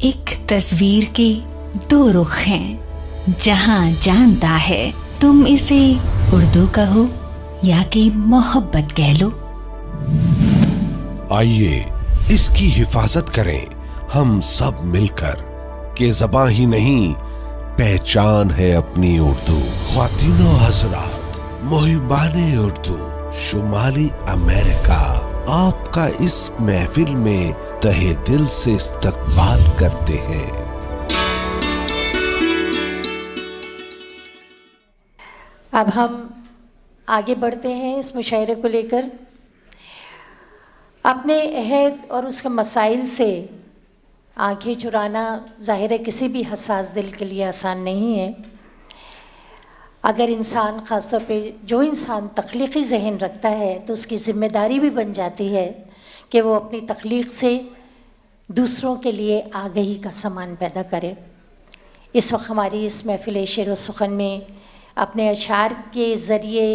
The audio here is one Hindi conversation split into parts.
एक तस्वीर के दो रुख हैं, जहां जानता है तुम इसे उर्दू कहो या कि मोहब्बत कह लो। आइए इसकी हिफाजत करें हम सब मिलकर, के ज़बां ही नहीं पहचान है अपनी उर्दू। ख्वातीनो हजरात, मुहिबाने उर्दू शुमाली अमेरिका आपका इस महफिल में तहे दिल से इस्तकबाल करते हैं। अब हम आगे बढ़ते हैं इस मुशायरे को लेकर। अपने अहद और उसके मसाइल से आंखें चुराना ज़ाहिर है किसी भी हसास दिल के लिए आसान नहीं है। अगर इंसान, ख़ास तौर पे जो इंसान तख्लीक़ी ज़हन रखता है, तो उसकी ज़िम्मेदारी भी बन जाती है कि वो अपनी तख्लीक़ से दूसरों के लिए आगाही का सामान पैदा करे। इस वक्त हमारी इस महफ़िल शेर व सुख़न में अपने अशार के ज़रिए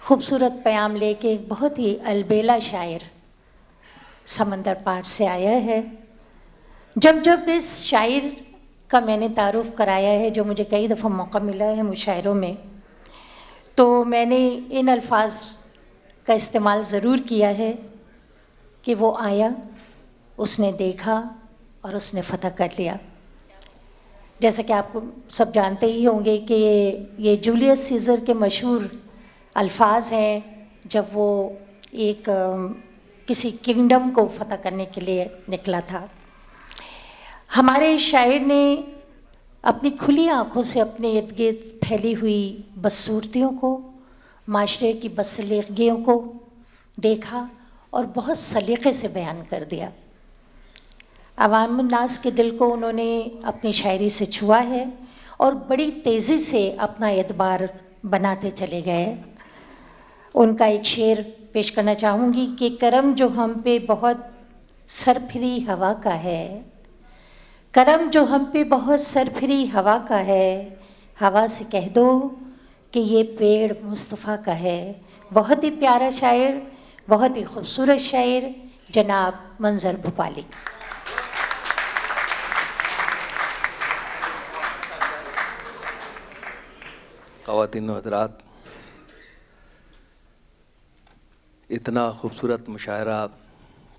ख़ूबसूरत प्याम लेके एक बहुत ही अलबेला शायर समंदर पार से आया है। जब जब इस शायर का मैंने तारुफ़ कराया है, जो मुझे कई दफ़ा मौका मिला है मुशायरों में, तो मैंने इन अल्फाज का इस्तेमाल ज़रूर किया है कि वो आया, उसने देखा और उसने फ़तह कर लिया। जैसा कि आपको सब जानते ही होंगे कि ये जूलियस सीज़र के मशहूर अल्फाज हैं, जब वो एक किसी किंगडम को फ़तह करने के लिए निकला था। हमारे शायर ने अपनी खुली आँखों से अपने इर्द गिर्द फैली हुई बदसूरतियों को, माशरे की बदसलीक़ियों को देखा और बहुत सलीक़े से बयान कर दिया। अवाम नास के दिल को उन्होंने अपनी शायरी से छुआ है और बड़ी तेज़ी से अपना एतबार बनाते चले गए। उनका एक शेर पेश करना चाहूँगी कि करम जो हम पे बहुत सरफिरी हवा का है, करम जो हम पे बहुत सरफिरी हवा का है, हवा से कह दो कि ये पेड़ मुस्तफ़ा का है। बहुत ही प्यारा शायर, बहुत ही खूबसूरत शायर जनाब मंज़र भोपाली। ख़वातीन हज़रात, इतना खूबसूरत मुशायरा,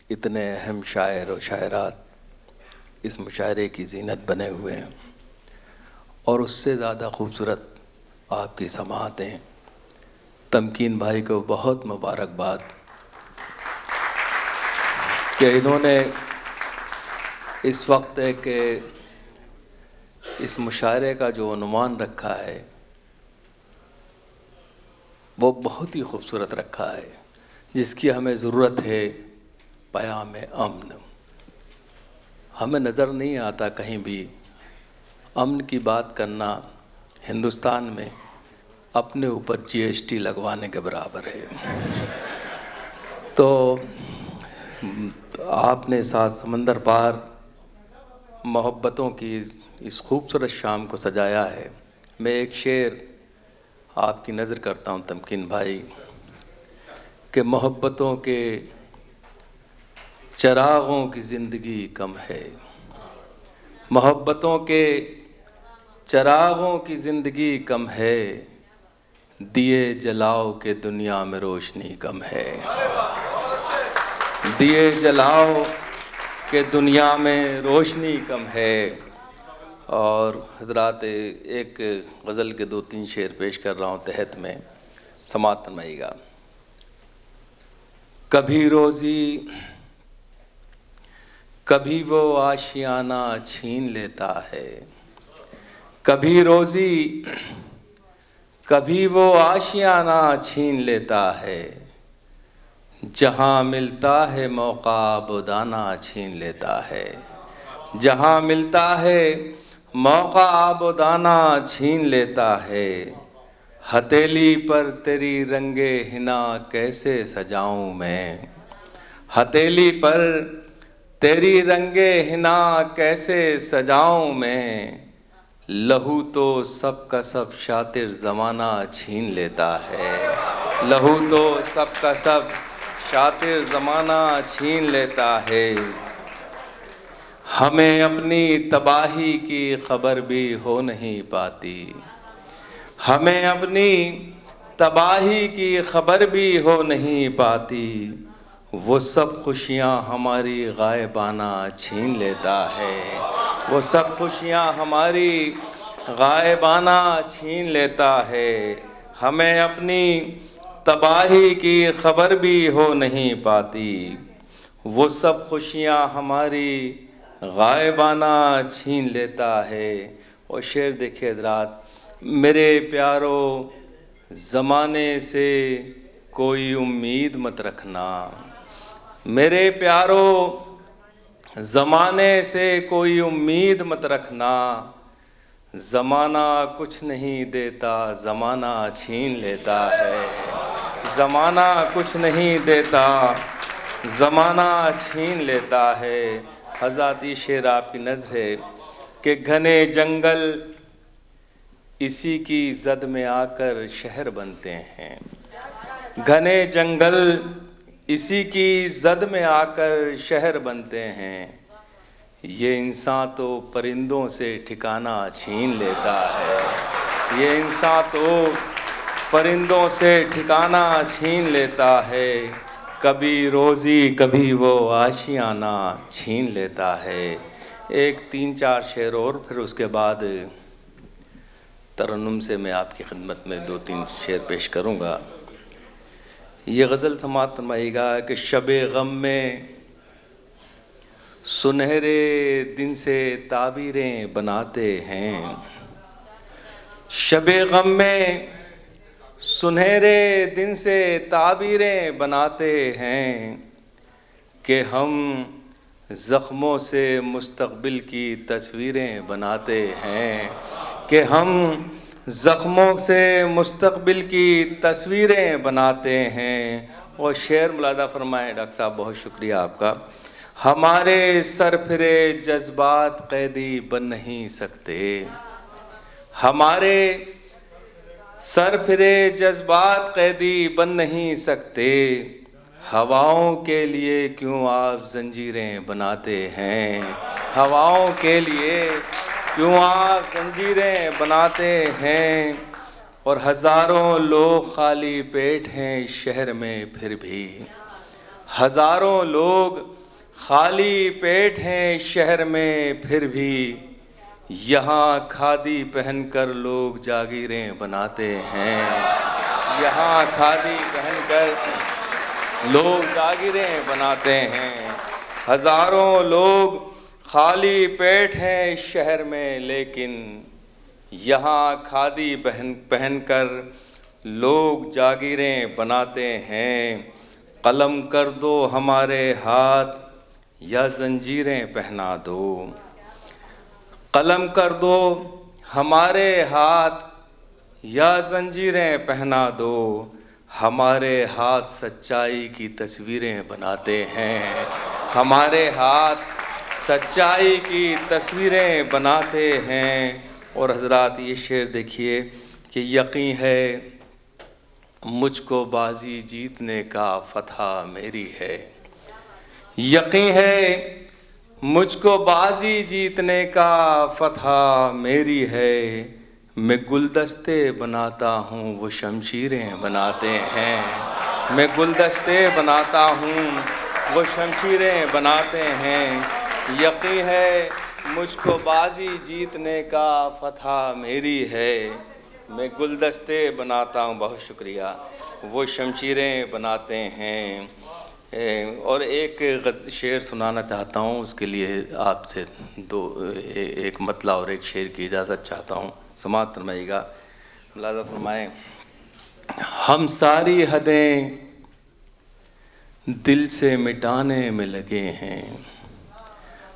इतने अहम शायर और शायरात इस मुशायरे की ज़ीनत बने हुए हैं, और उससे ज़्यादा खूबसूरत आपकी समाअतें। तमकीन भाई को बहुत मुबारकबाद कि इन्होंने इस वक्त के इस मुशायरे का जो उन्वान रखा है वो बहुत ही खूबसूरत रखा है, जिसकी हमें ज़रूरत है, पयाम अमन। हमें नज़र नहीं आता कहीं भी अमन की बात करना हिंदुस्तान में अपने ऊपर GST लगवाने के बराबर है। तो आपने साथ समंदर पार मोहब्बतों की इस खूबसूरत शाम को सजाया है। मैं एक शेर आपकी नज़र करता हूँ तमकीन भाई, कि मोहब्बतों के चरागों की ज़िंदगी कम है, मोहब्बतों के चरागों की ज़िंदगी कम है, दिए जलाओ के दुनिया में रोशनी कम है, दिए जलाओ के दुनिया में रोशनी कम है। और हज़रात, एक गज़ल के 2-3 शेर पेश कर रहा हूँ तहत में, समाअत फरमाइएगा। कभी रोज़ी कभी वो आशियाना छीन लेता है, कभी रोज़ी कभी वो आशियाना छीन लेता है, जहाँ मिलता है मौका आबोदाना छीन लेता है, जहाँ मिलता है मौका आबोदाना छीन लेता है। हथेली पर तेरी रंगे हिना कैसे सजाऊं मैं, हथेली पर तेरी रंगे हिना कैसे सजाऊं मैं, लहू तो सब का सब शातिर ज़माना छीन लेता है, लहू तो सब का सब शातिर ज़माना छीन लेता है। हमें अपनी तबाही की खबर भी हो नहीं पाती, हमें अपनी तबाही की खबर भी हो नहीं पाती। वो सब खुशियाँ हमारी गायबाना छीन लेता है, वो सब खुशियाँ हमारी गायबाना छीन लेता है। हमें अपनी तबाही की खबर भी हो नहीं पाती, वो सब खुशियाँ हमारी गायबाना छीन लेता है। और शेर देखिए हज़रात, मेरे प्यारो ज़माने से कोई उम्मीद मत रखना, मेरे प्यारो ज़माने से कोई उम्मीद मत रखना। ज़माना कुछ नहीं देता, ज़माना छीन लेता है, ज़माना कुछ नहीं देता, ज़माना छीन लेता है। हज़रत ये शेर आपकी नज़र है कि घने जंगल इसी की जद में आकर शहर बनते हैं, घने जंगल इसी की जद में आकर शहर बनते हैं। ये इंसान तो परिंदों से ठिकाना छीन लेता है, ये इंसान तो परिंदों से ठिकाना छीन लेता है। कभी रोज़ी कभी वो आशियाना छीन लेता है। एक 3-4 शेर और फिर उसके बाद तरन्नुम से मैं आपकी खिदमत में 2-3 शेर पेश करूँगा। ये गज़ल समाअत फरमाइएगा कि शबे गम में सुनहरे दिन से ताबीरें बनाते हैं, शबे गम में सुनहरे दिन से ताबीरें बनाते हैं कि हम ज़ख्मों से मुस्तक़बिल की तस्वीरें बनाते हैं, कि हम ज़ख्मों से मुस्तक़बिल की तस्वीरें बनाते हैं। और शेर मुलादा फरमाएं डॉक्टर साहब, बहुत शुक्रिया आपका। हमारे सरफिरे जज्बात कैदी बन नहीं सकते, हमारे सरफिरे जज्बात कैदी बन नहीं सकते। हवाओं के लिए क्यों आप जंजीरें बनाते हैं, हवाओं के लिए क्यों आप जंजीरें बनाते हैं। और हज़ारों लोग खाली पेट हैं इस शहर में फिर भी, हज़ारों लोग खाली पेट हैं इस शहर में फिर भी। यहाँ खादी पहनकर लोग जागीरें बनाते हैं, यहाँ खादी पहनकर लोग जागीरें बनाते हैं। हज़ारों लोग खाली पेट हैं इस शहर में, लेकिन यहाँ खादी पहनकर लोग जागीरें बनाते हैं। कलम कर दो हमारे हाथ या जंजीरें पहना दो, कलम कर दो हमारे हाथ या जंजीरें पहना दो। हमारे हाथ सच्चाई की तस्वीरें बनाते हैं, हमारे हाथ सच्चाई की तस्वीरें बनाते हैं। और हज़रात ये शेर देखिए कि यकीन है मुझको बाजी जीतने का फतह मेरी है, यकीन है मुझको बाजी जीतने का फतह मेरी है। मैं गुलदस्ते बनाता हूँ वो शमशीरें बनाते हैं, मैं गुलदस्ते बनाता हूँ वो शमशीरें बनाते हैं। यकीन है मुझको बाजी जीतने का फतह मेरी है, मैं गुलदस्ते बनाता हूँ, बहुत शुक्रिया, वो शमशीरें बनाते हैं। और एक शेर सुनाना चाहता हूँ, उसके लिए आपसे एक मतला और एक शेर की इजाज़त चाहता हूँ, समाअत फरमाइएगा। मुलाज़ा फरमाएं। हम सारी हदें दिल से मिटाने में लगे हैं,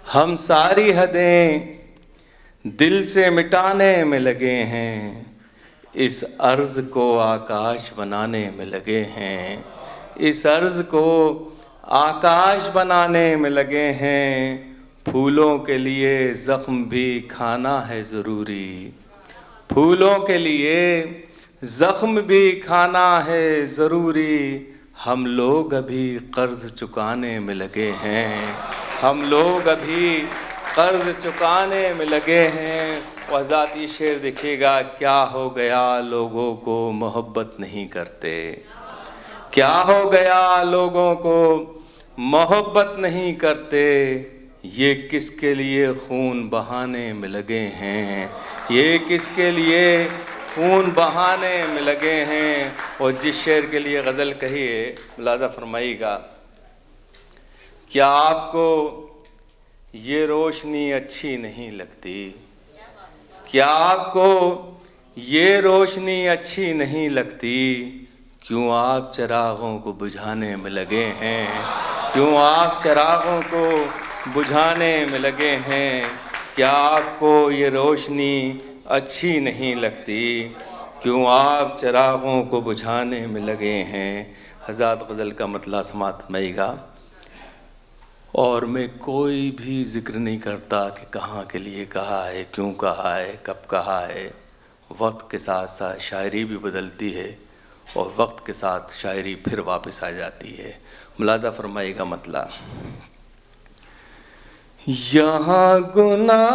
हम सारी हदें दिल से मिटाने में लगे हैं। इस अर्ज़ को आकाश बनाने में लगे हैं, इस अर्ज़ को आकाश बनाने में लगे हैं। फूलों के लिए ज़ख्म भी खाना है ज़रूरी, फूलों के लिए ज़ख्म भी खाना है ज़रूरी। हम लोग अभी कर्ज़ चुकाने में लगे हैं, हम लोग अभी कर्ज चुकाने में लगे हैं। वह ज़ाती शेर देखिएगा, क्या हो गया लोगों को मोहब्बत नहीं करते, क्या हो गया लोगों को मोहब्बत नहीं करते, ये किसके लिए खून बहाने में लगे हैं, ये किसके लिए खून बहाने में लगे हैं। और जिस शेर के लिए गज़ल कही है, मुलाज़ा फरमाइएगा, क्या आपको ये रोशनी अच्छी नहीं लगती, क्या आपको ये रोशनी अच्छी नहीं लगती, क्यों आप चिरागों को बुझाने में लगे हैं, क्यों आप चिरागों को बुझाने में लगे हैं। क्या आपको ये रोशनी अच्छी नहीं लगती, क्यों आप चिरागों को बुझाने में लगे हैं। हज़रत गज़ल का मतला समात फरमाइएगा। और मैं कोई भी जिक्र नहीं करता कि कहाँ के लिए कहा है, क्यों कहा है, कब कहा है। वक्त के साथ साथ शायरी भी बदलती है और वक्त के साथ शायरी फिर वापस आ जाती है। मुलादा फरमाइएगा मतला। यहाँ गुनाह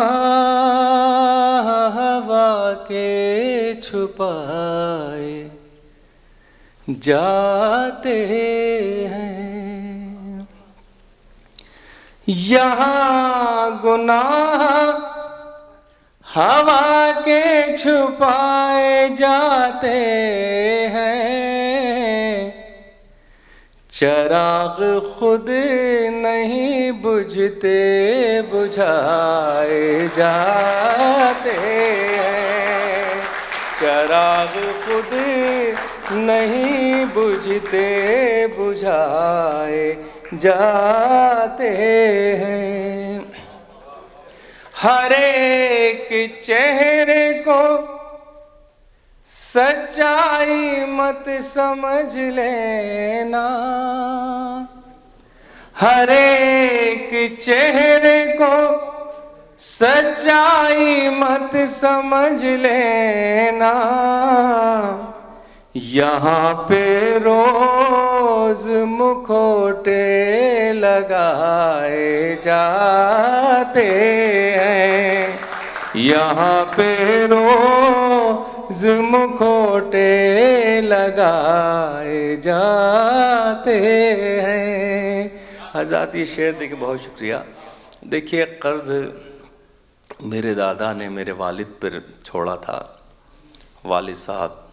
हवा के छुपाए जाते हैं, यहाँ गुनाह हवा के छुपाए जाते हैं, चिराग खुद नहीं बुझते बुझाए जाते हैं, चिराग खुद नहीं बुझते बुझाए जाते हैं। हर एक चेहरे को सच्चाई मत समझ लेना, हर एक चेहरे को सच्चाई मत समझ लेना, यहाँ पे रोज मुखौटे लगाए जाते हैं, यहाँ पे रोज मुखौटे लगाए जाते हैं। हज़रत ये शेर देखिए, बहुत शुक्रिया। देखिए, कर्ज़ मेरे दादा ने मेरे वालिद पर छोड़ा था। वालिद साहब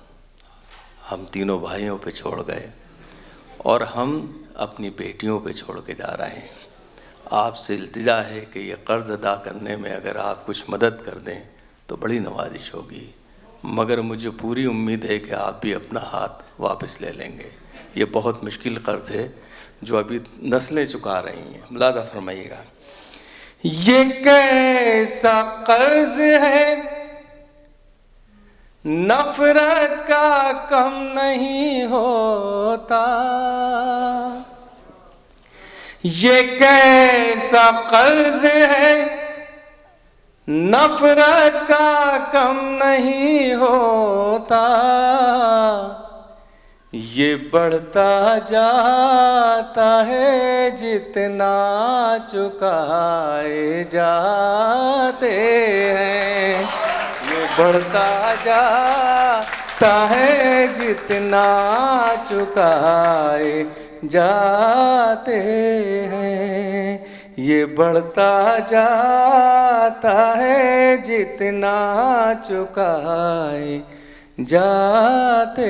हम तीनों भाइयों पे छोड़ गए और हम अपनी बेटियों पे छोड़ के जा रहे हैं। आपसे इल्तिजा है कि ये कर्ज़ अदा करने में अगर आप कुछ मदद कर दें तो बड़ी नवाजिश होगी, मगर मुझे पूरी उम्मीद है कि आप भी अपना हाथ वापस ले लेंगे। ये बहुत मुश्किल कर्ज़ है जो अभी नस्लें चुका रही हैं। मुलादा फरमाइएगा। ये कैसा कर्ज़ है नफ़रत का कम नहीं होता, ये कैसा कर्ज़ है नफ़रत का कम नहीं होता, ये बढ़ता जाता है जितना चुकाए जाते हैं, ये बढ़ता जाता है जितना चुकाए जाते हैं, ये बढ़ता जाता है जितना चुकाए जाते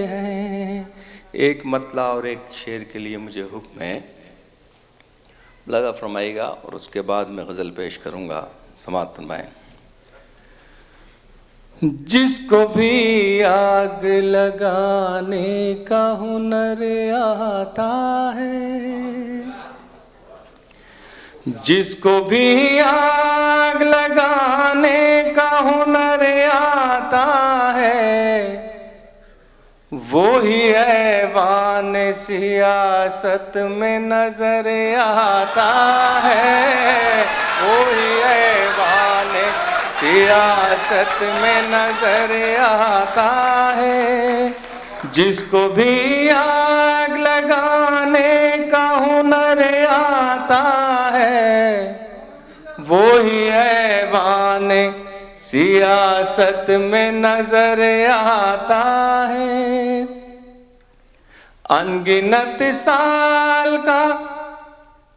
हैं। एक मतला और एक शेर के लिए मुझे हुक्म है, लगा फरमाइएगा और उसके बाद मैं गज़ल पेश करूँगा। समाअत फरमाएं। जिसको भी आग लगाने का हुनर आता है, जिसको भी आग लगाने का हुनर आता है, वो ही ऐवान सियासत में नजर आता है, वो ही ऐवान सियासत में नजर आता है। जिसको भी आग लगाने का हुनर आता है, वो ही ऐवान सियासत में नजर आता है। अनगिनत साल का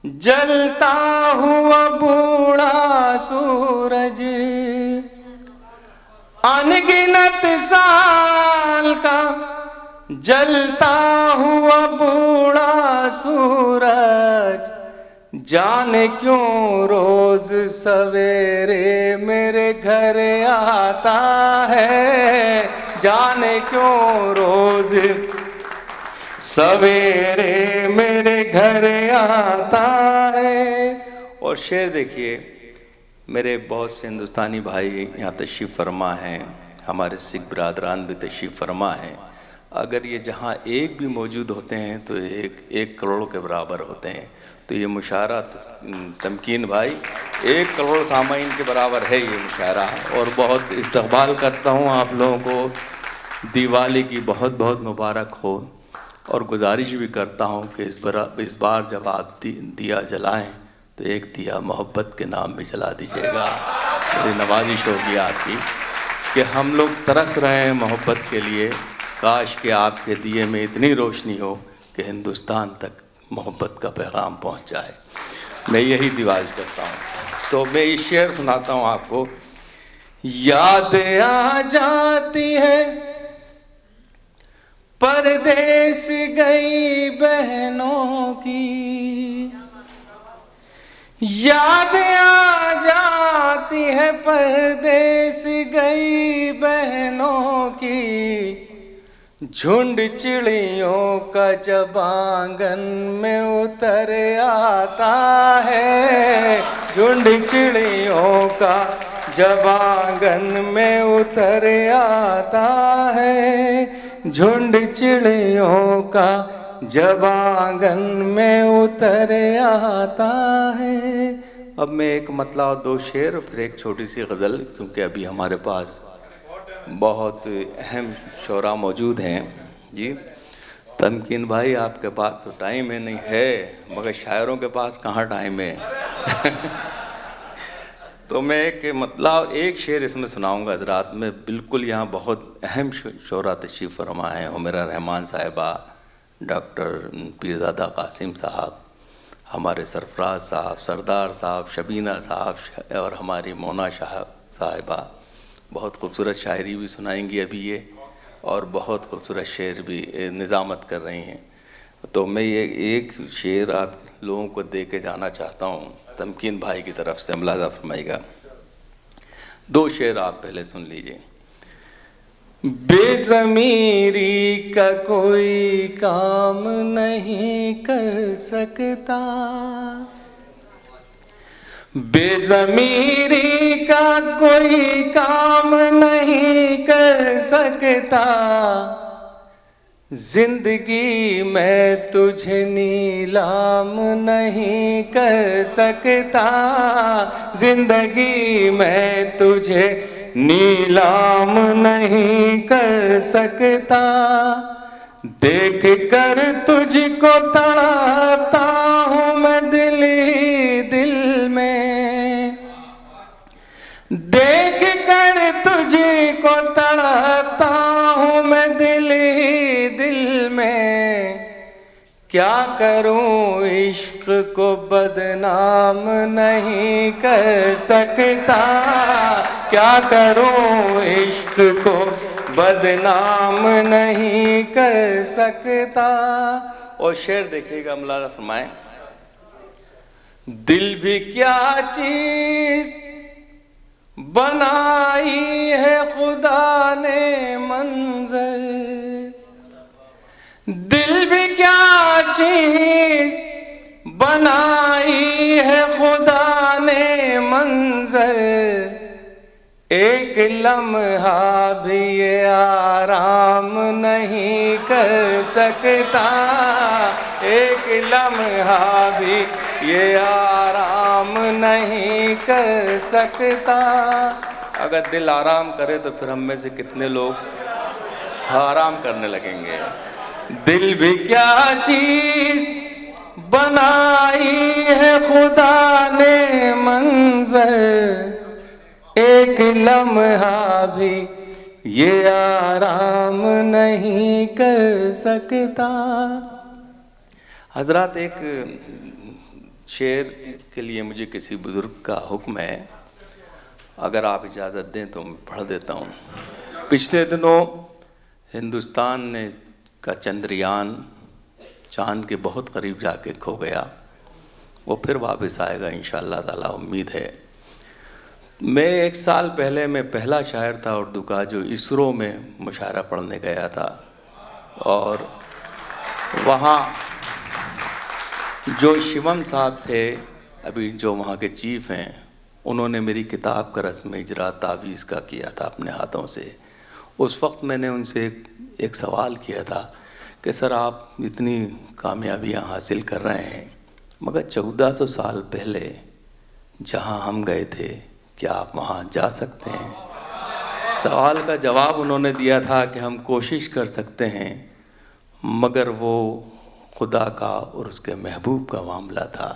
जलता हुआ बूढ़ा सूरज, अनगिनत साल का जलता हुआ बूढ़ा सूरज, जाने क्यों रोज सवेरे मेरे घर आता है, जाने क्यों रोज सवेरे मेरे घर आता है। और शेर देखिए, मेरे बहुत से हिंदुस्तानी भाई यहाँ तशरीफ़ फरमा हैं, हमारे सिख बिरादरान भी तशरीफ़ फरमा हैं। अगर ये जहाँ एक भी मौजूद होते हैं तो एक करोड़ के बराबर होते हैं। तो ये मुशायरा तमकीन भाई 1 करोड़ सामाइन के बराबर है ये मुशायरा। और बहुत इस्तकबाल करता हूँ आप लोगों को, दिवाली की बहुत बहुत मुबारक हो। और गुजारिश भी करता हूँ कि इस बार जब आप दिया जलाएं तो एक दिया मोहब्बत के नाम भी जला दीजिएगा। मेरी नवाजिश होगी आपकी कि हम लोग तरस रहे हैं मोहब्बत के लिए। काश कि आपके दिए में इतनी रोशनी हो कि हिंदुस्तान तक मोहब्बत का पैगाम पहुंच जाए। मैं यही दिवाज करता हूं। तो मैं इस शेर सुनाता हूं आपको। याद आ जाती है परदेस गई बहनों की, याद आ जाती है परदेस गई बहनों की, झुंड चिड़ियों का जब आंगन में उतर आता है, झुंड चिड़ियों का जब आंगन में उतर आता है, झुंड चिड़ियों का जब आंगन में उतर आता है। अब मैं एक मतला और 2 शेर फिर एक छोटी सी गज़ल, क्योंकि अभी हमारे पास बहुत अहम शोरा मौजूद हैं। जी तमकीन भाई, आपके पास तो टाइम है नहीं है, मगर शायरों के पास कहाँ टाइम है। तो मैं एक मतला और एक शेर इसमें सुनाऊंगा हज़रात। में बिल्कुल यहाँ बहुत अहम शोरा तशरीफ़ फरमा है, हुमैरा रहमान साहिबा, डॉक्टर पीरज़ादा कासिम साहब, हमारे सरफराज साहब, सरदार साहब, शबीना साहब और हमारी मोना साहिबा बहुत खूबसूरत शायरी भी सुनाएंगी अभी ये, और बहुत खूबसूरत शेर भी निज़ामत कर रही हैं। तो मैं ये एक शेर आप लोगों को दे के जाना चाहता हूँ तमकीन भाई की तरफ से, मुलाज़ा फरमाइएगा। 2 शेर आप पहले सुन लीजिए। बेज़मीरी का कोई काम नहीं कर सकता, बेज़मीरी का कोई काम नहीं कर सकता, जिंदगी में तुझे नीलाम नहीं कर सकता, जिंदगी में तुझे नीलाम नहीं कर सकता, देख कर तुझको तड़पता हूँ मैं दिल ही दिल में, देख कर तुझको तड़पता हूँ मैं दिल ही दिल में, क्या करूँ इश्क को बदनाम नहीं कर सकता, क्या करूँ इश्क को बदनाम नहीं कर सकता। और शेर देखिएगा, मुलाज़ा फरमाएं। दिल भी क्या चीज बनाई है खुदा ने मंजर, दिल भी क्या चीज बनाई है खुदा ने मंजर, एक लम्हा भी ये आराम नहीं कर सकता, एक लम्हा भी ये आराम नहीं कर सकता। अगर दिल आराम करे तो फिर हम में से कितने लोग आराम करने लगेंगे। दिल भी क्या चीज बनाई है खुदा ने मंजर, एक लम्हा भी ये आराम नहीं कर सकता। हजरत, एक शेर के लिए मुझे किसी बुजुर्ग का हुक्म है, अगर आप इजाज़त दें तो मैं पढ़ देता हूँ। पिछले दिनों हिंदुस्तान ने का चंद्रयान चांद के बहुत करीब जाके खो गया, वो फिर वापस आएगा इंशाअल्लाह ताला, उम्मीद है। मैं 1 साल पहले मैं पहला शायर था उर्दू का जो इसरो में मुशायरा पढ़ने गया था, और वहाँ जो शिवम साहब थे, अभी जो वहाँ के चीफ हैं, उन्होंने मेरी किताब का रस्म इजरा तावीज़ का किया था अपने हाथों से। उस वक्त मैंने उनसे एक सवाल किया था कि सर आप इतनी कामयाबियाँ हासिल कर रहे हैं, मगर 1400 साल पहले जहाँ हम गए थे क्या आप वहाँ जा सकते हैं? सवाल का जवाब उन्होंने दिया था कि हम कोशिश कर सकते हैं, मगर वो खुदा का और उसके महबूब का मामला था,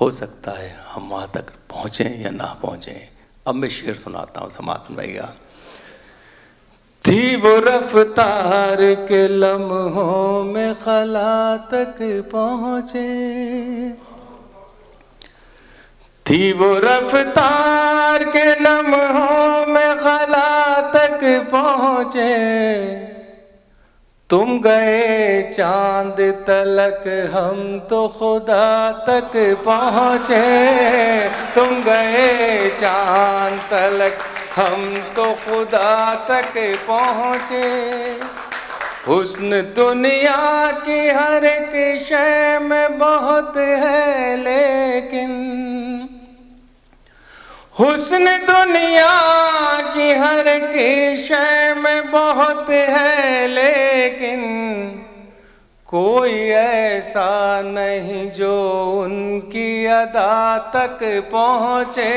हो सकता है हम वहाँ तक पहुँचें या ना पहुँचें। अब मैं शेर सुनाता हूँ, समात भैया। थी वो रफ्तार के लम्हों में खला तक पहुँचे, थी वो रफ्तार के लम्हों में खला तक पहुँचे, तुम गए चांद तलक हम तो खुदा तक पहुँचे, तुम गए चांद तलक हम तो खुदा तक पहुँचे। हुस्न दुनिया की हर एक शय में बहुत है, लेकिन हुस्न दुनिया की हर एक शय में बहुत है, लेकिन कोई ऐसा नहीं जो उनकी अदा तक पहुँचे,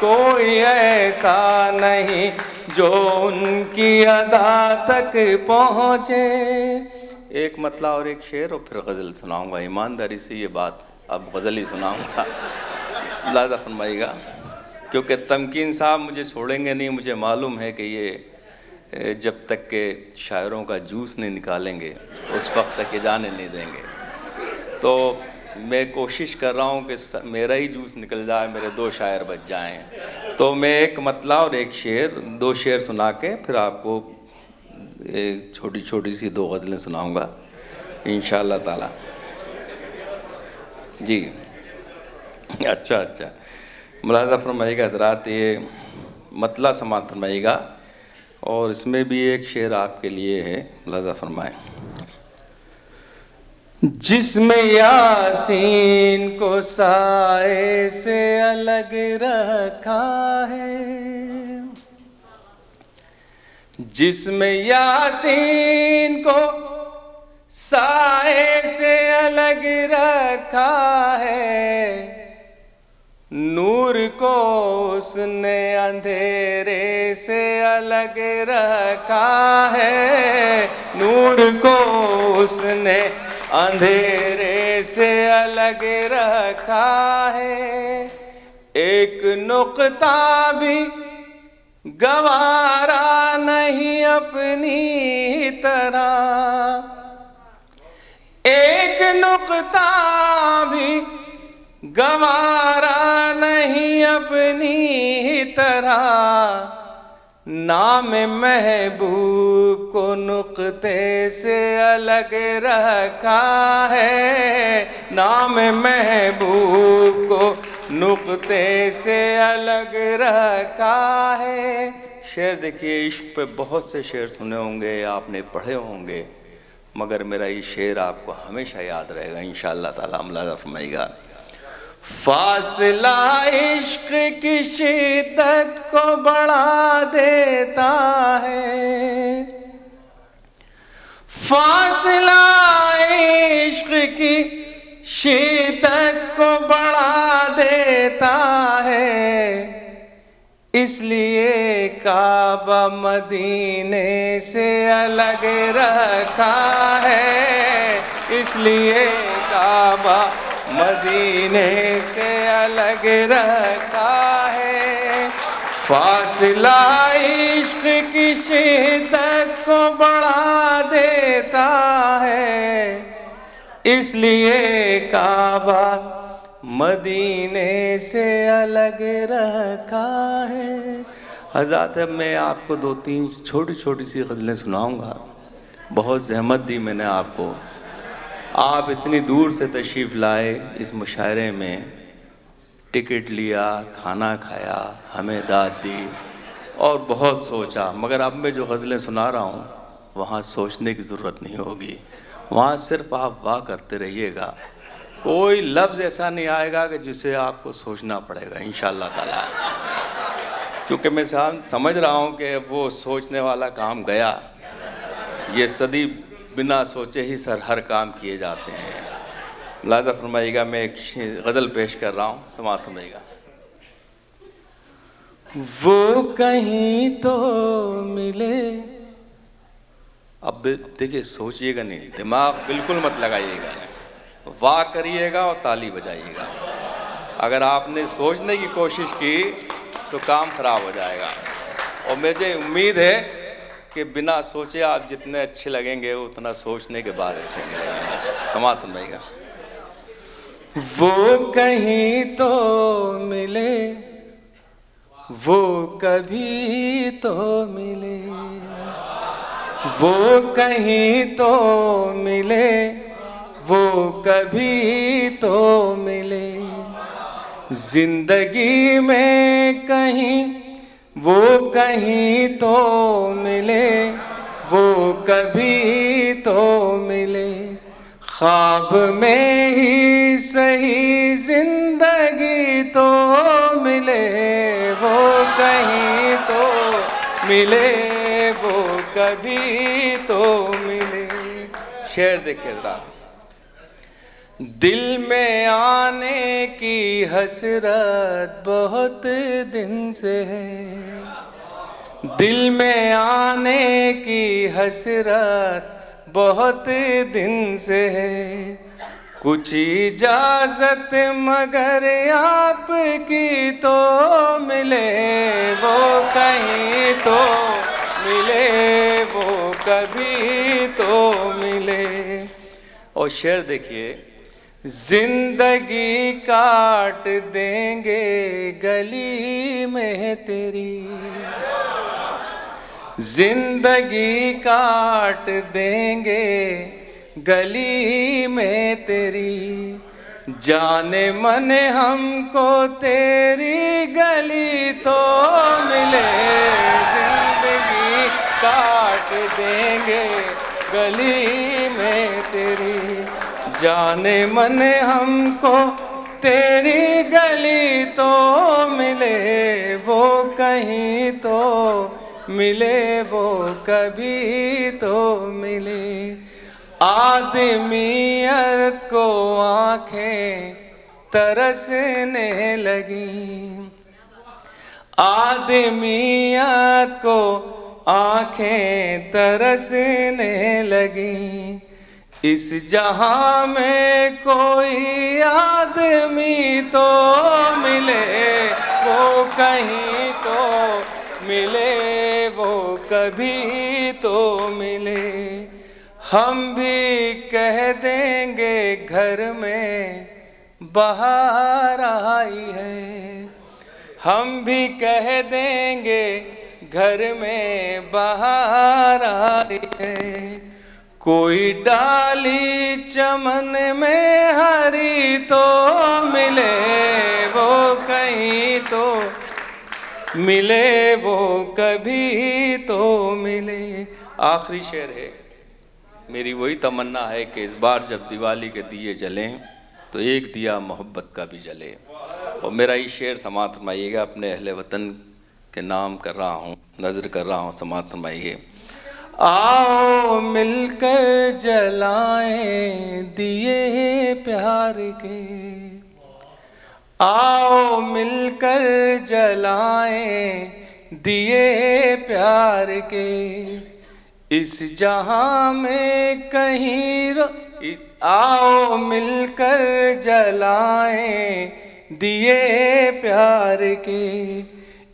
कोई ऐसा नहीं जो उनकी अदा तक पहुँचे। एक मतला और एक शेर और फिर गज़ल सुनाऊंगा। ईमानदारी से ये बात अब गज़ल ही सुनाऊंगा, लाज़ा फरमाइएगा, क्योंकि तमकीन साहब मुझे छोड़ेंगे नहीं। मुझे मालूम है कि ये जब तक के शायरों का जूस नहीं निकालेंगे उस वक्त तक ये जाने नहीं देंगे। तो मैं कोशिश कर रहा हूँ कि मेरा ही जूस निकल जाए, मेरे 2 शायर बच जाएं। तो मैं एक मतला और एक शेर, 2 शेर सुना के फिर आपको एक छोटी छोटी सी 2 गज़लें सुनाऊँगा इंशाअल्लाह ताला। जी अच्छा, मुलाज़ा फरमाइएगा हज़रात, ये मतला समात फरमाइएगा, और इसमें भी एक शेर आपके लिए है, मुलाज़ा फरमाएं। जिसमें यासीन को साए से अलग रखा है, जिसमें यासीन को साए से अलग रखा है, नूर को उसने अंधेरे से अलग रखा है, नूर को उसने अंधेरे से अलग रखा है। एक नुक्ता भी गवारा नहीं अपनी तरह, एक नुक्ता भी गवारा नहीं अपनी तरह। नाम महबूब को नुक्ते से अलग रखा है, नाम महबूब को नुक्ते से अलग रखा है। शेर देखिए, इश्क पे बहुत से शेर सुने होंगे, आपने पढ़े होंगे, मगर मेरा ये शेर आपको हमेशा याद रहेगा इंशाअल्लाह ताला। मुलाज़ा फरमाइएगा। फासला इश्क की शिद्दत को बढ़ा देता है, फासला इश्क की शिद्दत को बढ़ा देता है। इसलिए काबा मदीने से अलग रखा है, इसलिए काबा मदीने से अलग रखा है। फासला इश्क की शिद्दत को बढ़ा देता है, इसलिए काबा मदीने से अलग रखा है। हज़रत अब मैं आपको 2-3 छोटी छोटी सी गज़लें सुनाऊंगा। बहुत ज़हमत दी मैंने आपको, आप इतनी दूर से तशरीफ़ लाए, इस मुशायरे में टिकट लिया, खाना खाया, हमें दाद दी और बहुत सोचा। मगर अब मैं जो गज़लें सुना रहा हूँ वहाँ सोचने की ज़रूरत नहीं होगी, वहाँ सिर्फ आप वाह करते रहिएगा। कोई लफ्ज़ ऐसा नहीं आएगा कि जिसे आपको सोचना पड़ेगा इंशाअल्लाह ताला, क्योंकि मैं समझ रहा हूँ कि वो सोचने वाला काम गया। ये सदी बिना सोचे ही सर हर काम किए जाते हैं। मुलाज़ा फरमाइएगा, मैं एक गज़ल पेश कर रहा हूँ, समाअत फरमाइएगा। वो कहीं तो मिले, अब देखिए सोचिएगा नहीं, दिमाग बिल्कुल मत लगाइएगा, वाह करिएगा और ताली बजाइएगा। अगर आपने सोचने की कोशिश की तो काम ख़राब हो जाएगा। और मुझे उम्मीद है कि बिना सोचे आप जितने अच्छे लगेंगे उतना सोचने के बाद अच्छे नहीं लगेंगे। समाअत फरमाइएगा। वो कहीं तो मिले, वो कभी तो मिले, वो कहीं तो मिले, वो कभी तो मिले, जिंदगी में कहीं वो कहीं तो मिले, वो कभी तो मिले, ख्वाब में ही सही जिंदगी तो मिले, वो कहीं तो मिले, वो कभी तो मिले। शेर देखिए जरा। दिल में आने की हसरत बहुत दिन से है, दिल में आने की हसरत बहुत दिन से है, कुछ इजाज़त मगर आपकी तो मिले, वो कहीं तो मिले, वो कभी तो मिले। और शेर देखिए। जिंदगी काट देंगे गली में तेरी, जिंदगी काट देंगे गली में तेरी, जाने मन हमको तेरी गली तो मिले, जिंदगी काट देंगे गली में तेरी, जाने मन हमको तेरी गली तो मिले, वो कहीं तो मिले, वो कभी तो मिले। आदमियत को आँखें तरसने लगी, आदमियत को आँखें तरसने लगी, इस जहां में कोई आदमी तो मिले, वो कहीं तो मिले, वो कभी तो मिले। हम भी कह देंगे घर में बहार आई है, हम भी कह देंगे घर में बहार आई है, कोई डाली चमन में हरी तो मिले, वो कहीं तो मिले, वो कभी तो मिले। आखिरी शेर है। मेरी वही तमन्ना है कि इस बार जब दिवाली के दिए जलें तो एक दिया मोहब्बत का भी जले। और मेरा ये शेर समाअत फरमाइएगा, अपने अहले वतन के नाम कर रहा हूँ, नज़र कर रहा हूँ, समाअत फरमाइए। आओ मिलकर जलाएं दिए प्यार के, आओ मिलकर जलाएं दिए प्यार के, इस जहां में कहीं आओ मिलकर जलाएं दिए प्यार के,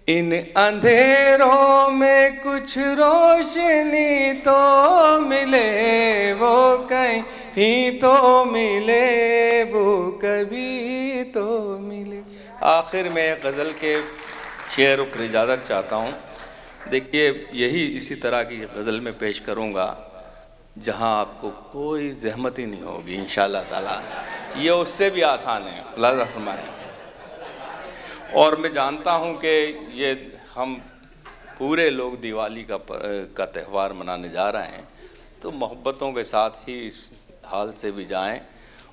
इन अंधेरों में कुछ रोशनी तो मिले, वो कहीं तो मिले, वो कभी तो मिले। आखिर में गज़ल के शेर पर इजाज़त चाहता हूँ। देखिए यही इसी तरह की गज़ल में पेश करूँगा जहाँ आपको कोई ज़हमत ही नहीं होगी इंशाअल्लाह ताला। ये उससे भी आसान है, प्लाजा फरमाएं। और मैं जानता हूँ कि ये हम पूरे लोग दिवाली का त्यौहार मनाने जा रहे हैं, तो मोहब्बतों के साथ ही इस हाल से भी जाएं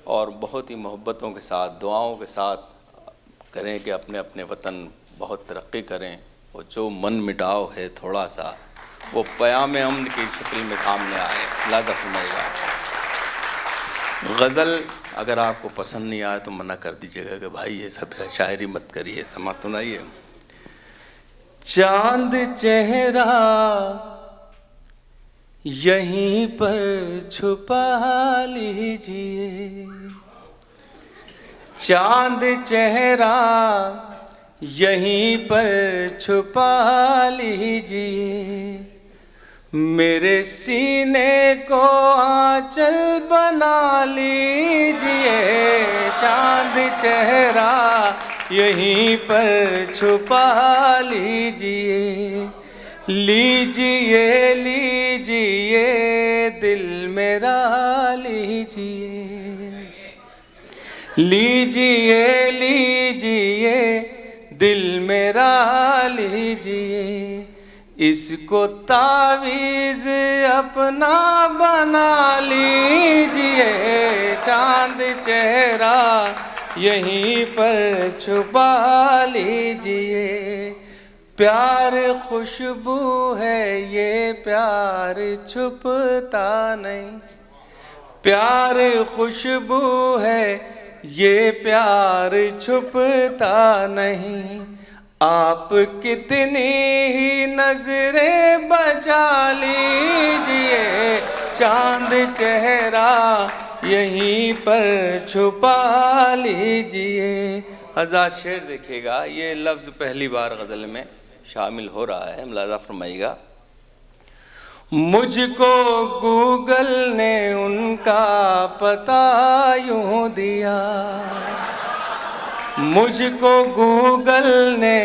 और बहुत ही मोहब्बतों के साथ, दुआओं के साथ करें कि अपने अपने वतन बहुत तरक्की करें और जो मन मिटाव है थोड़ा सा वो क़याम अमन की शक्ल में सामने आए। लादा फरमाएगा। गज़ल अगर आपको पसंद नहीं आए तो मना कर दीजिएगा कि भाई ये सब शायरी मत करिए, समा सुनाइए। चांद चेहरा यहीं पर छुपा लीजिए, चांद चेहरा यहीं पर छुपा लीजिए, मेरे सीने को आंचल बना लीजिए, चांद चेहरा यहीं पर छुपा लीजिए, लीजिए लीजिए दिल मेरा लीजिए, लीजिए लीजिए दिल मेरा लीजिए, इसको तावीज़ अपना बना लीजिए, चांद चेहरा यहीं पर छुपा लीजिए, प्यार खुशबू है ये प्यार छुपता नहीं, प्यार खुशबू है ये प्यार छुपता नहीं, आप कितनी ही नजरें बचा लीजिए, चांद चेहरा यहीं पर छुपा लीजिए। आज़ाद शेर देखिएगा, ये लफ्ज़ पहली बार गज़ल में शामिल हो रहा है, मुलाज़ा फरमाइएगा। मुझको गूगल ने उनका पता यूं दिया, मुझको गूगल ने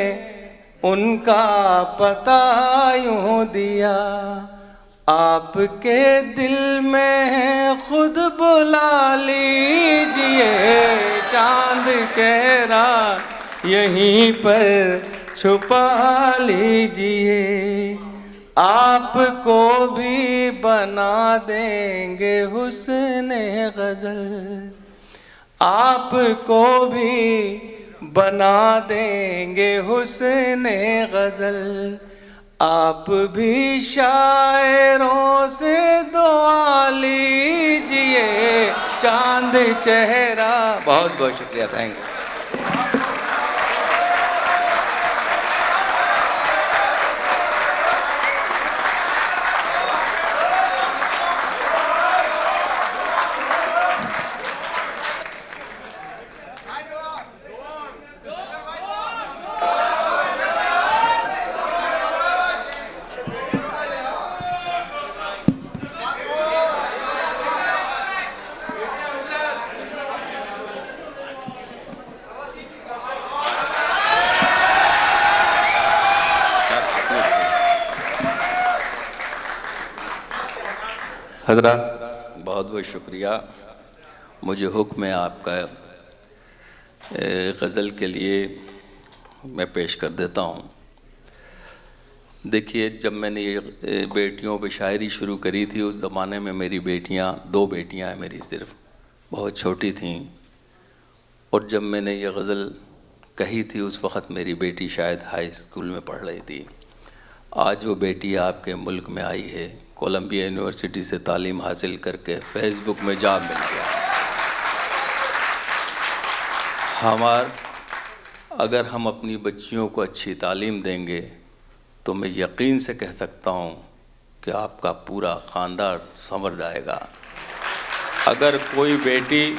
उनका पता यूं दिया, आपके दिल में है खुद बुला लीजिए, चांद चेहरा यहीं पर छुपा लीजिए, आपको भी बना देंगे हुस्ने गज़ल, आपको भी बना देंगे हुस्ने गज़ल, आप भी शायरों से दुआ लीजिए, चांद चेहरा। बहुत बहुत शुक्रिया, थैंक यू। हज़रात बहुत बहुत शुक्रिया। मुझे हुक्म है आपका गज़ल के लिए मैं पेश कर देता हूँ। देखिए, जब मैंने ये बेटियों पे शायरी शुरू करी थी, उस ज़माने में मेरी बेटियाँ, 2 बेटियाँ हैं मेरी, सिर्फ बहुत छोटी थीं, और जब मैंने ये गज़ल कही थी उस वक़्त मेरी बेटी शायद हाई स्कूल में पढ़ रही थी। आज वो बेटी आपके मुल्क में आई है, कोलंबिया यूनिवर्सिटी से तालीम हासिल करके फेसबुक में जॉब मिल गया। अगर हम अपनी बच्चियों को अच्छी तालीम देंगे तो मैं यकीन से कह सकता हूँ कि आपका पूरा ख़ानदान संवर जाएगा। अगर कोई बेटी,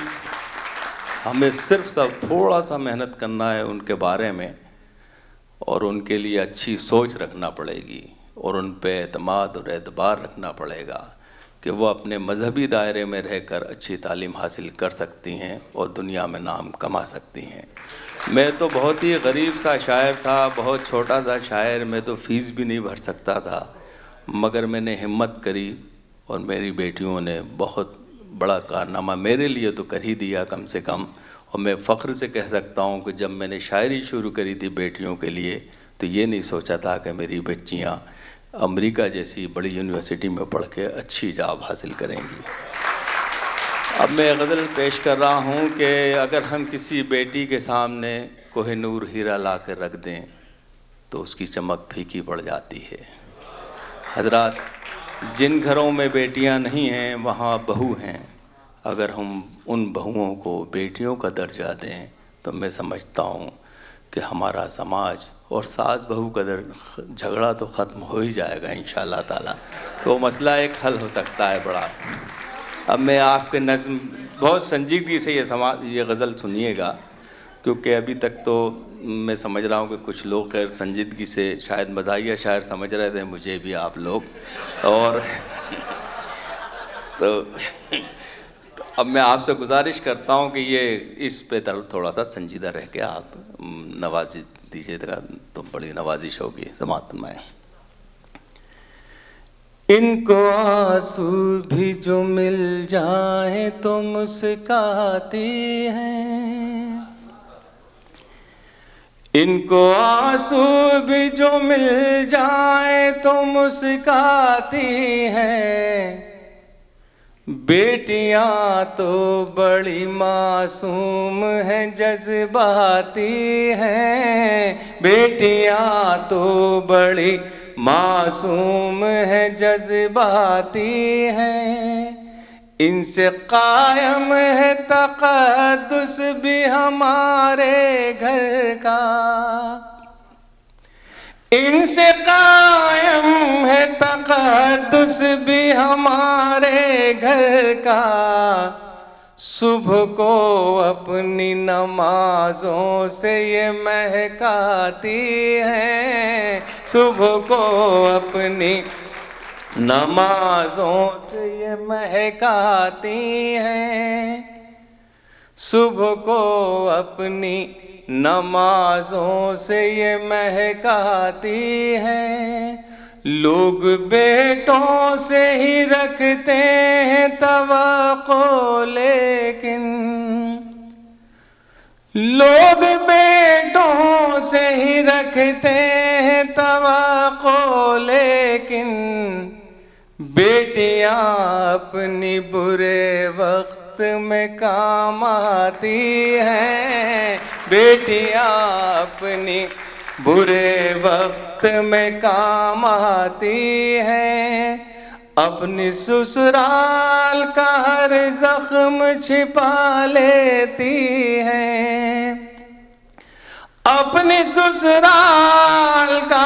हमें सिर्फ सब थोड़ा सा मेहनत करना है उनके बारे में, और उनके लिए अच्छी सोच रखना पड़ेगी, और उन पे एतमाद और एतबार रखना पड़ेगा कि वो अपने मजहबी दायरे में रहकर अच्छी तालीम हासिल कर सकती हैं और दुनिया में नाम कमा सकती हैं। मैं तो बहुत ही गरीब सा शायर था, बहुत छोटा सा शायर, मैं तो फ़ीस भी नहीं भर सकता था, मगर मैंने हिम्मत करी और मेरी बेटियों ने बहुत बड़ा कारनामा मेरे लिए तो कर ही दिया कम से कम। और मैं फ़ख्र से कह सकता हूँ कि जब मैंने शायरी शुरू करी थी बेटियों के लिए, तो ये नहीं सोचा था कि मेरी बच्चियाँ अमेरिका जैसी बड़ी यूनिवर्सिटी में पढ़ के अच्छी जॉब हासिल करेंगी। अब मैं गज़ल पेश कर रहा हूँ कि अगर हम किसी बेटी के सामने कोहिनूर हीरा ला कर रख दें तो उसकी चमक फीकी पड़ जाती है। हज़रात, जिन घरों में बेटियाँ नहीं हैं वहाँ बहू हैं। अगर हम उन बहुओं को बेटियों का दर्जा दें तो मैं समझता हूँ कि हमारा समाज और सास बहू का झगड़ा तो ख़त्म हो ही जाएगा इंशाअल्लाह ताला। तो मसला एक हल हो सकता है बड़ा। अब मैं आपके नज़्म बहुत संजीदगी से ये गज़ल सुनिएगा, क्योंकि अभी तक तो मैं समझ रहा हूँ कि कुछ लोग खैर संजीदगी से शायद मदाहिया शायर समझ रहे थे, मुझे भी आप लोग, और तो अब मैं आपसे गुजारिश करता हूँ कि ये इस पे थोड़ा सा संजीदा रह के आप नवाजी दीजिएगा तो बड़ी नवाजिश होगी। समाअत में इनको आंसू भी जो मिल जाए तो मुस्काती हैं, इनको आंसू भी जो मिल जाए तो मुस्काती हैं। बेटियां तो बड़ी मासूम हैं, जज्बाती हैं। बेटियां तो बड़ी मासूम हैं, जज्बाती हैं। इनसे कायम है तक़द्दुस भी हमारे घर का, इनसे कायम है तक़द्दुस भी हमारे घर का। सुबह को अपनी नमाजों से ये महकाती हैं, सुबह को अपनी नमाजों से ये महकाती हैं। सुबह को अपनी नमाजों से ये महकाती हैं। लोग बेटों से ही रखते हैं तवक्को, लेकिन लोग बेटों से ही रखते हैं तवक्को, लेकिन बेटियां अपनी बुरे वक्त में काम आती हैं। बेटियां अपनी बुरे वक्त में काम आती हैं। अपनी ससुराल का हर जख्म छिपा लेती हैं, अपनी ससुराल का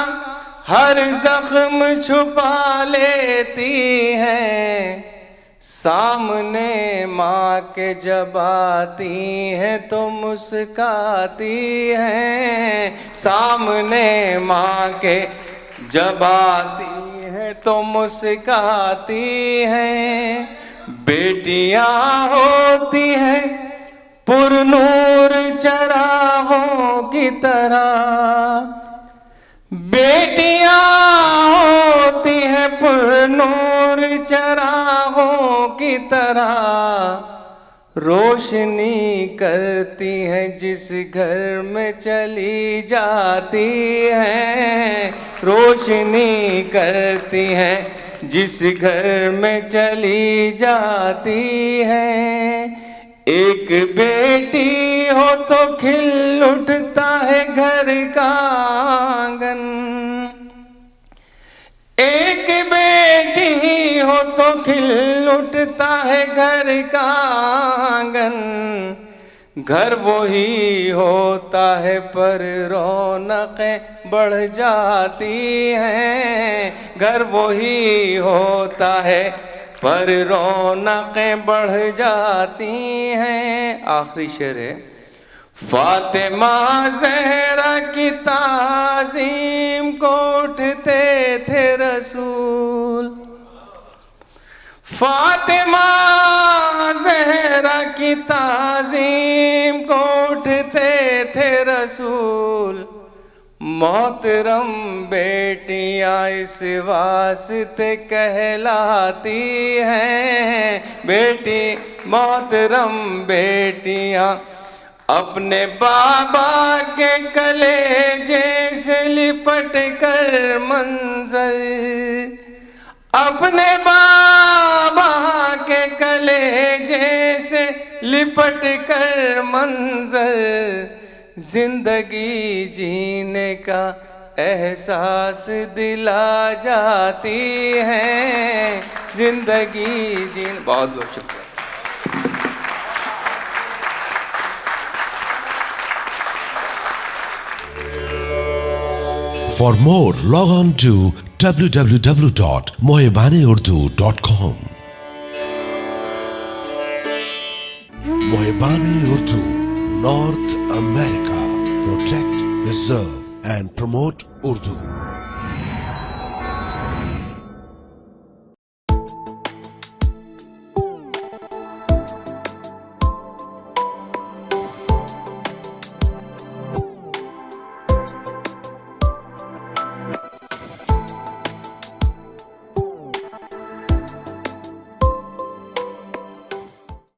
हर जख्म छुपा लेती हैं। सामने माँ के जब आती हैं तो मुस्काती हैं, सामने माँ के जब आती हैं तो मुस्काती हैं। बेटियाँ होती हैं पुरनूर चरागों की तरह, बेटियाँ होती हैं पुरनूर चरागों की तरह। रोशनी करती हैं जिस घर में चली जाती हैं, रोशनी करती हैं जिस घर में चली जाती हैं। एक बेटी हो तो खिल उठता है घर का आंगन, एक बेटी हो तो खिल उठता है घर का आंगन। घर वही होता है पर रौनकें बढ़ जाती हैं, घर वही होता है पर रौनकें बढ़ जाती हैं। आखिरी शेर है, फातिमा ज़हरा की ताज़ीम को उठते थे रसूल। फातिमा ज़हरा की ताज़ीम को उठते थे रसूल। मोहतरम बेटियां इस वास्ते कहलाती हैं। बेटी मोहतरम बेटियां अपने बाबा के कलेजे से लिपट कर मंजर, अपने बाबा के कलेजे से लिपट कर मंजर, जिंदगी जीने का एहसास दिला जाती है। जिंदगी जीने, बहुत बहुत शुक्रिया। For more, log on to www.mohibaneurdu.com. Mohibane Urdu, North America. Protect, preserve and promote Urdu.